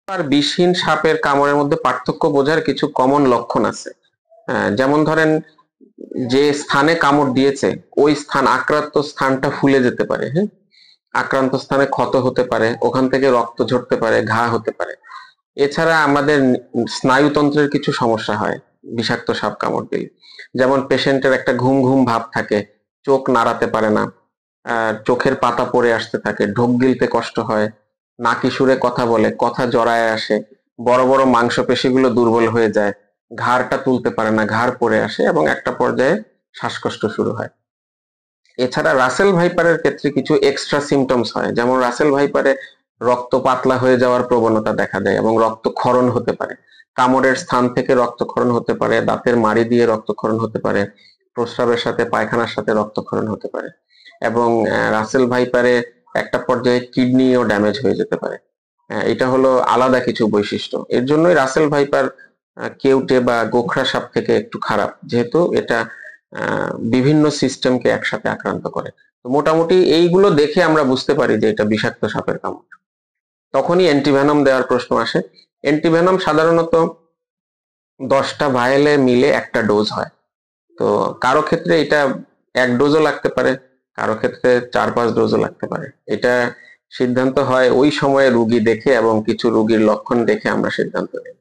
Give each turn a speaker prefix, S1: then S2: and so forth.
S1: আর বিষহীন সাপের কামড়ের মধ্যে পার্থক্য বোঝার কিছু কমন লক্ষণ আছে। যেমন ধরেন, যে স্থানে কামড় দিয়েছে ওই স্থান, আক্রান্ত স্থানটা ফুলে যেতে পারে। হ্যাঁ, আক্রান্ত স্থানে ক্ষত হতে পারে, ওখান থেকে রক্ত ঝরতে পারে, ঘা হতে পারে। এছাড়া আমাদের স্নায়ুতন্ত্রের কিছু সমস্যা হয় বিষাক্ত সাপ কামড় দিলে। যেমন পেশেন্টের একটা ঘুম ঘুম ভাব থাকে, চোখ নাড়াতে পারে না, চোখের পাতা পড়ে আসতে থাকে, ঢোক গিলতে কষ্ট হয়, নাকি সুরে কথা বলে, কথা জড়ায় আসে, বড় বড় মাংসপেশিগুলো দুর্বল হয়ে যায়, ঘাড়টা তুলতে পারে না, ঘাড় পড়ে আসে এবং একটা পর্যায়ে শ্বাসকষ্ট শুরু হয়। এছাড়া রাসেল ভাইপারের ক্ষেত্রে কিছু এক্সট্রা সিমটমস হয়, যেমন রাসেল ভাইপারে রক্ত পাতলা হয়ে যাওয়ার প্রবণতা দেখা যায় এবং রক্তক্ষরণ হতে পারে। কামড়ের স্থান থেকে রক্তক্ষরণ হতে পারে, দাঁতের মাড়ি দিয়ে রক্তক্ষরণ হতে পারে, প্রস্রাবের সাথে পায়খানার সাথে রক্তক্ষরণ হতে পারে এবং রাসেল ভাইপারে একটা পর্যায়ে কিডনিও ড্যামেজ হয়ে যেতে পারে। এটা হলো আলাদা কিছু বৈশিষ্ট্য। এর জন্যই রাসেল ভাইপার কেউটে বা গোখরা সাপ থেকে একটু খারাপ, যেহেতু এটা বিভিন্ন সিস্টেমকে একসাথে আক্রান্ত করে। তো মোটামুটি এইগুলো দেখে আমরা বুঝতে পারি যে এটা বিষাক্ত সাপের কামড়। তখনই অ্যান্টিভেনম দেওয়ার প্রশ্ন আসে। অ্যান্টিভেনম সাধারণত 10টা ভায়েলে মিলে একটা ডোজ হয়। তো কারো ক্ষেত্রে এটা 1 ডোজও লাগতে পারে, কারো ক্ষেত্রে 4-5 ডোজও লাগতে পারে। এটা সিদ্ধান্ত হয় ওই সময়ে রুগী দেখে এবং কিছু রুগীর লক্ষণ দেখে আমরা সিদ্ধান্ত নিই।